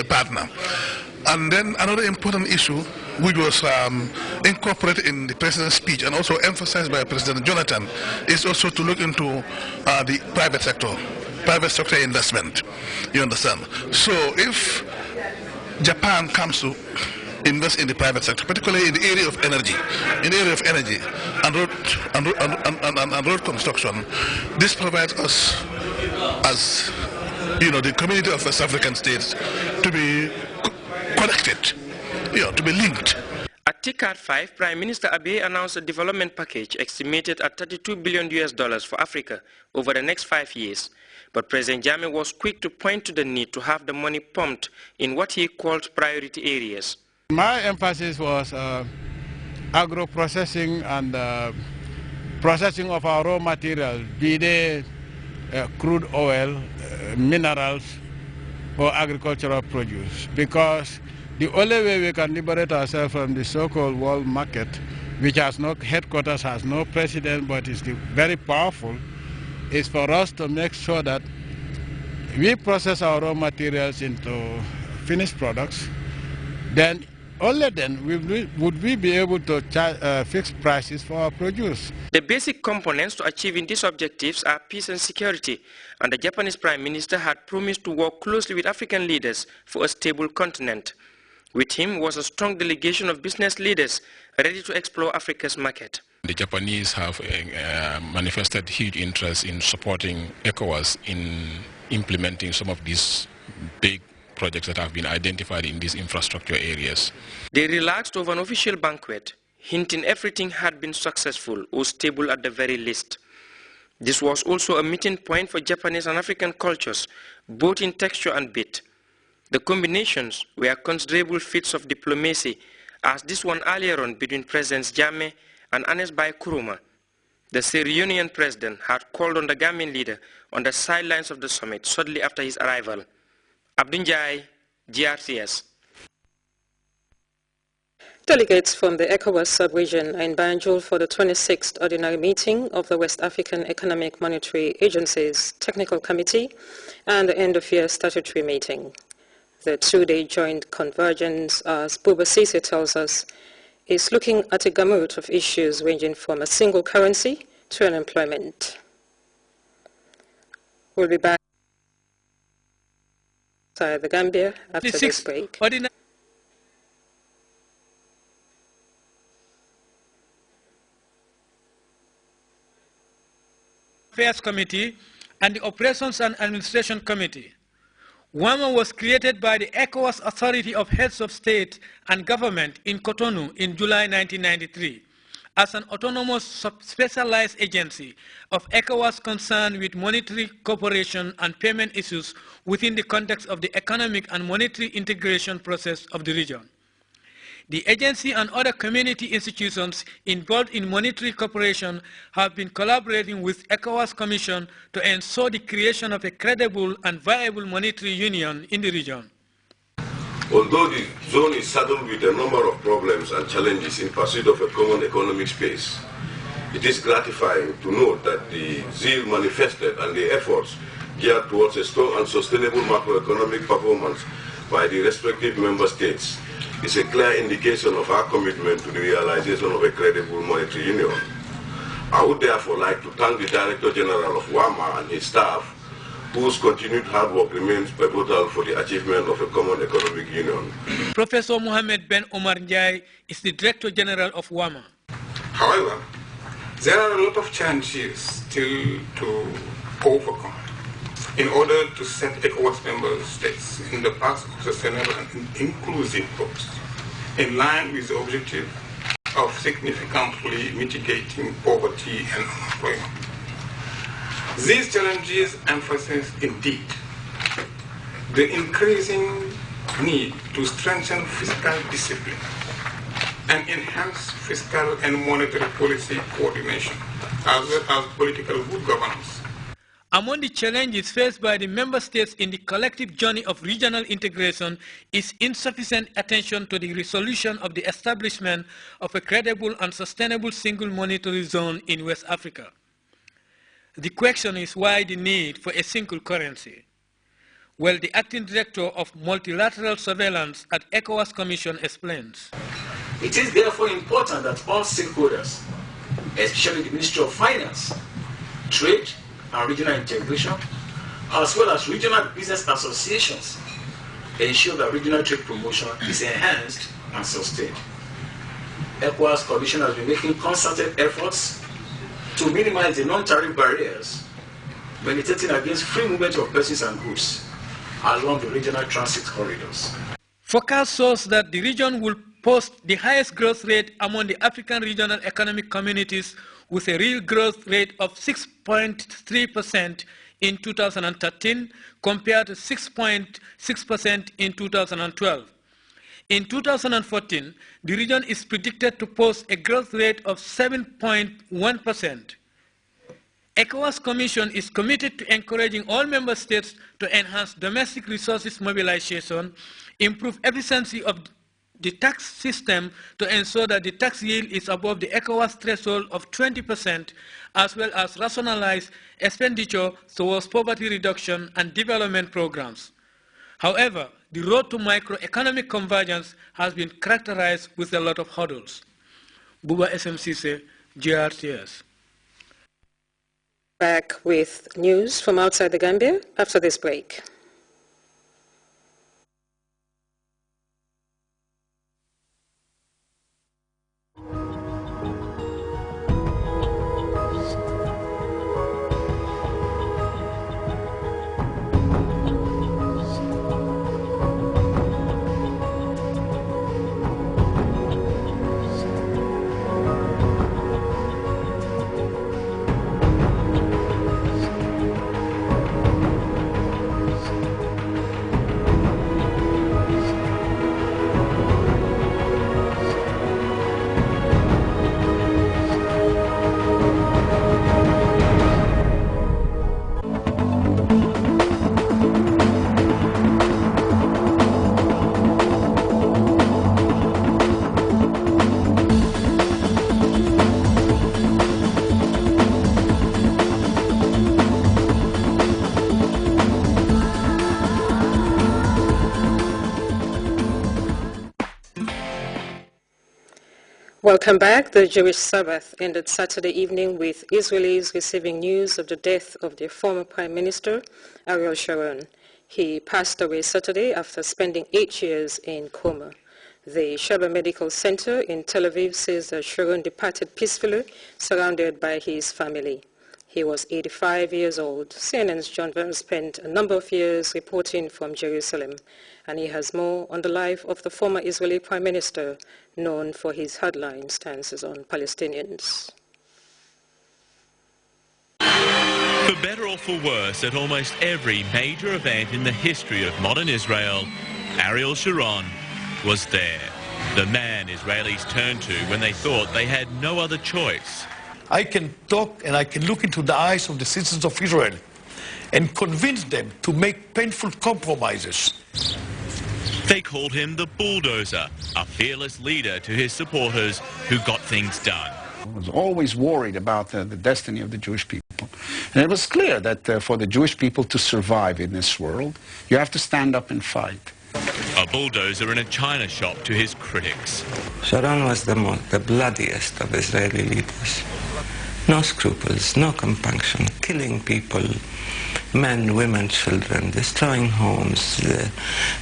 partner. And then another important issue which was incorporated in the president's speech and also emphasized by President Jonathan is also to look into the private sector investment. You understand? So if Japan comes to invest in the private sector, particularly in the area of energy, and road construction, this provides us, as the community of West African states, to be connected, to be linked. At TCAD 5, Prime Minister Abiy announced a development package estimated at $32 billion for Africa over the next 5 years. But President Jammeh was quick to point to the need to have the money pumped in what he called priority areas. My emphasis was agro-processing and processing of our raw materials, be they crude oil, minerals, or agricultural produce. Because the only way we can liberate ourselves from the so-called world market, which has no headquarters, has no president, but is very powerful, is for us to make sure that we process our raw materials into finished products. Then only then would we be able to charge fixed prices for our produce. The basic components to achieving these objectives are peace and security, and the Japanese Prime Minister had promised to work closely with African leaders for a stable continent. With him was a strong delegation of business leaders ready to explore Africa's market. The Japanese have manifested huge interest in supporting ECOWAS in implementing some of these big projects that have been identified in these infrastructure areas. They relaxed over an official banquet, hinting everything had been successful or stable at the very least. This was also a meeting point for Japanese and African cultures, both in texture and bit. The combinations were considerable feats of diplomacy, as this one earlier on between Presidents Jammeh and Ernest Bai Koroma. The Sierra Leonean president had called on the Gambian leader on the sidelines of the summit shortly after his arrival. Abdunjai, Grts. Delegates from the ECOWAS sub-region are in Banjul for the 26th Ordinary Meeting of the West African Economic Monetary Agency's Technical Committee and the end-of-year statutory meeting. The two-day joint convergence, as Buba Sise tells us, is looking at a gamut of issues ranging from a single currency to unemployment. We'll be back to the Gambia after this break. Affairs Committee and the Operations and Administration Committee. WAMA was created by the ECOWAS Authority of Heads of State and Government in Cotonou in July 1993 as an autonomous specialized agency of ECOWAS concerned with monetary cooperation and payment issues within the context of the economic and monetary integration process of the region. The agency and other community institutions involved in monetary cooperation have been collaborating with ECOWAS Commission to ensure the creation of a credible and viable monetary union in the region. Although the zone is saddled with a number of problems and challenges in pursuit of a common economic space, it is gratifying to note that the zeal manifested and the efforts geared towards a strong and sustainable macroeconomic performance by the respective member states is a clear indication of our commitment to the realization of a credible monetary union. I would therefore like to thank the Director General of WAMA and his staff, whose continued hard work remains pivotal for the achievement of a common economic union. Professor Mohamed Ben Omar Njai is the Director General of WAMA. However, there are a lot of challenges still to overcome in order to set ECOWAS member states in the path of sustainable and inclusive growth, in line with the objective of significantly mitigating poverty and unemployment. These challenges emphasize indeed the increasing need to strengthen fiscal discipline and enhance fiscal and monetary policy coordination, as well as political good governance. Among the challenges faced by the member states in the collective journey of regional integration is insufficient attention to the resolution of the establishment of a credible and sustainable single monetary zone in West Africa. The question is why the need for a single currency. Well, the acting director of multilateral surveillance at ECOWAS Commission explains. It is therefore important that all stakeholders, especially the Ministry of Finance, Trade and Regional Integration, as well as regional business associations, ensure that regional trade promotion is enhanced and sustained. ECOWAS Commission has been making concerted efforts to minimize the non-tariff barriers militating against free movement of persons and goods along the regional transit corridors. Forecast shows that the region will post the highest growth rate among the African regional economic communities, with a real growth rate of 6.3% in 2013 compared to 6.6% in 2012. In 2014, the region is predicted to post a growth rate of 7.1%. ECOWAS Commission is committed to encouraging all member states to enhance domestic resources mobilization, improve efficiency of the tax system to ensure that the tax yield is above the ECOWAS threshold of 20%, as well as rationalize expenditure towards poverty reduction and development programs. However, the road to microeconomic convergence has been characterized with a lot of hurdles. Buba SMCC, GRTS. Back with news from outside the Gambia after this break. Welcome back. The Jewish Sabbath ended Saturday evening with Israelis receiving news of the death of their former Prime Minister, Ariel Sharon. He passed away Saturday after spending 8 years in coma. The Sheba Medical Center in Tel Aviv says that Sharon departed peacefully, surrounded by his family. He was 85 years old. CNN's John Verne spent a number of years reporting from Jerusalem, and he has more on the life of the former Israeli Prime Minister, known for his hardline stances on Palestinians. For better or for worse, at almost every major event in the history of modern Israel, Ariel Sharon was there. The man Israelis turned to when they thought they had no other choice. I can talk and I can look into the eyes of the citizens of Israel and convince them to make painful compromises. They called him the bulldozer, a fearless leader to his supporters who got things done. I was always worried about the destiny of the Jewish people. And it was clear that for the Jewish people to survive in this world, you have to stand up and fight. A bulldozer in a china shop to his critics. Sharon was the bloodiest of Israeli leaders. No scruples, no compunction, killing people, men, women, children, destroying homes,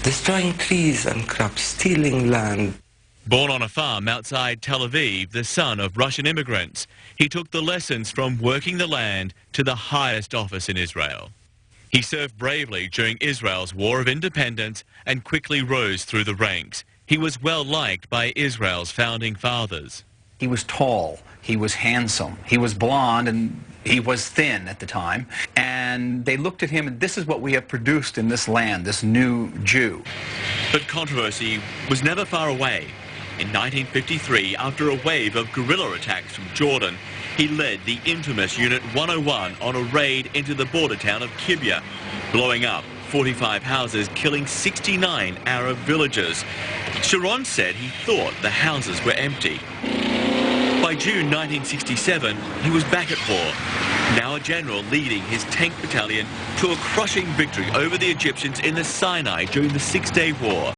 destroying trees and crops, stealing land. Born on a farm outside Tel Aviv, the son of Russian immigrants, he took the lessons from working the land to the highest office in Israel. He served bravely during Israel's War of Independence and quickly rose through the ranks. He was well liked by Israel's founding fathers. He was tall, he was handsome, he was blonde, and he was thin at the time. And they looked at him, and this is what we have produced in this land, this new Jew. But controversy was never far away. In 1953, after a wave of guerrilla attacks from Jordan, he led the infamous Unit 101 on a raid into the border town of Kibbutz, blowing up 45 houses, killing 69 Arab villagers. Sharon said he thought the houses were empty. By June 1967, he was back at war. now a general leading his tank battalion to a crushing victory over the Egyptians in the Sinai during the Six-Day War.